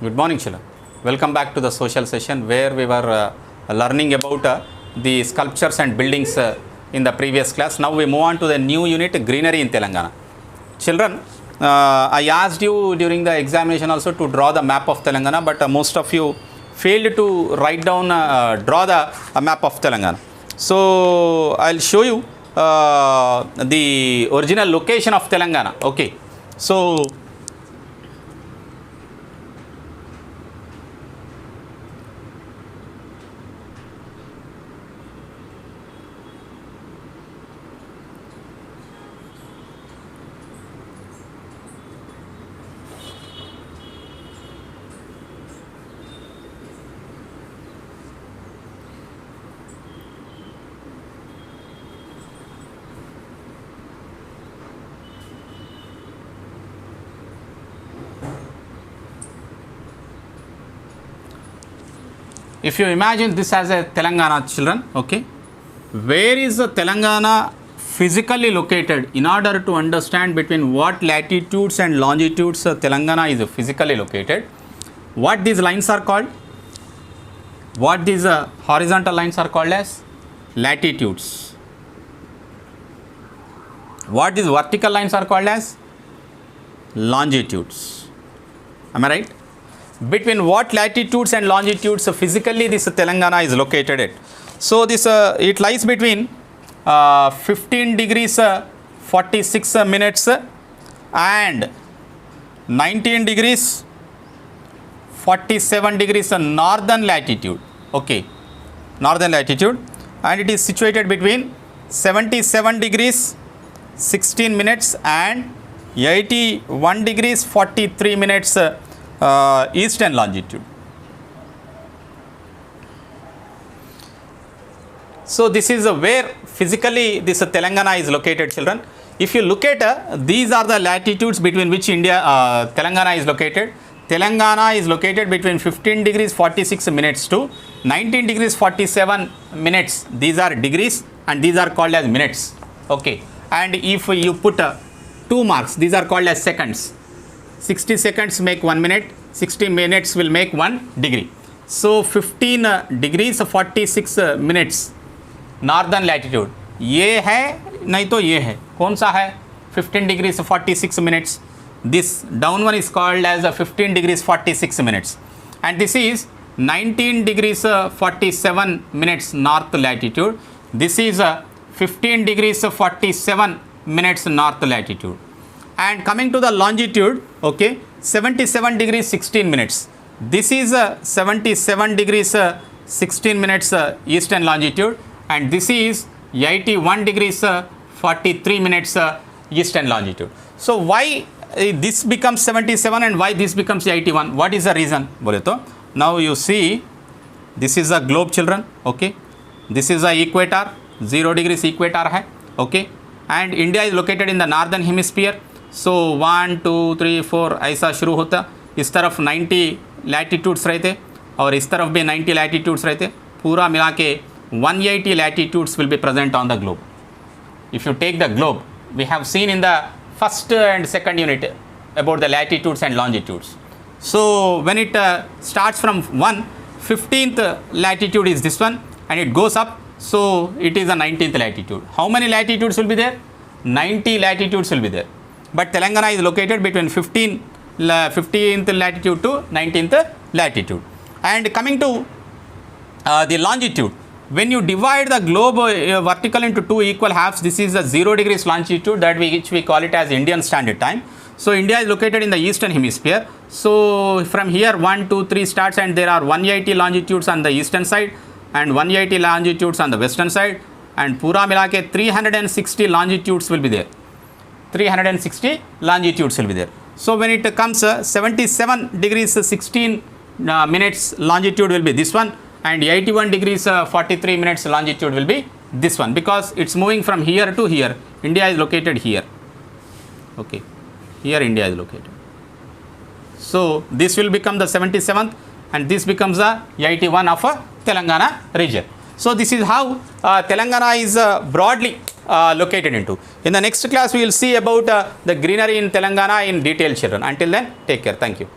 Good morning, children. Welcome back to the social session where we were learning about the sculptures and buildings in the previous class. Now we move on to the new unit, greenery in Telangana. Children, I asked you during the examination also to draw the map of Telangana, but most of you failed to write down, draw the map of Telangana. So I'll show you the original location of Telangana. Okay. So if you imagine this as a Telangana, children, okay, where is the Telangana physically located? In order to understand between what latitudes and longitudes Telangana is physically located, what these lines are called? What these horizontal lines are called as? Latitudes. What these vertical lines are called as? Longitudes. Am I right? Between what latitudes and longitudes physically this Telangana is located at? So this it lies between 15 degrees 46 minutes and 19 degrees 47 degrees northern latitude. Okay, northern latitude, and it is situated between 77 degrees 16 minutes and 81 degrees 43 minutes eastern longitude. So this is where physically this Telangana is located, children. If you look at these are the latitudes between which Telangana is located. Telangana is located between 15 degrees 46 minutes to 19 degrees 47 minutes. These are degrees and these are called as minutes. Okay, and if you put 2 marks, these are called as seconds. 60 seconds make 1 minute, 60 minutes will make 1 degree. So 15 degrees 46 minutes northern latitude ये है, नहीं तो ये है, कौन सा है? 15 degrees 46 minutes. This down one is called as 15 degrees 46 minutes, and this is 19 degrees 47 minutes north latitude. This is 15 degrees 47 minutes north latitude. And coming to the longitude, okay, 77 degrees 16 minutes. This is 77 degrees 16 minutes eastern longitude, and this is 81 degrees 43 minutes eastern longitude. So why this becomes 77 and why this becomes 81? What is the reason? Bole to now you see this is a globe, children. Okay, this is a equator, 0 degrees equator hai. Okay, and India is located in the northern hemisphere. So 1 2 3 4 ऐसा शुरू होता, इस तरफ 90 latitudes रहते और इस तरफ भी 90 लैटिट्यूड्स रहते, पूरा मिला के 180 latitudes will be present on the globe. If you take the globe, we have seen in the first and second unit about the latitudes and longitudes. So when it starts from 15th latitude is this one, and it goes up, so it is the 19th latitude. How many latitudes will be there? 90 latitudes will be there. But Telangana is located between 15th latitude to 19th latitude. And coming to the longitude, when you divide the globe vertical into 2 equal halves, this is a 0 degrees longitude which we call it as Indian Standard Time. So India is located in the eastern hemisphere. So from here 1 2 3 starts, and there are 180 longitudes on the eastern side and 180 longitudes on the western side, and pura mila ke 360 longitudes will be there. 360 longitudes will be there. So when it comes 77 degrees 16 minutes longitude will be this one, and 81 degrees 43 minutes longitude will be this one, because it's moving from here to here. India is located here. Okay, here India is located. So this will become the 77th, and this becomes the 81 of Telangana region. So this is how Telangana is broadly located into. In the next class, we will see about the greenery in Telangana in detail, children. Until then, take care. Thank you.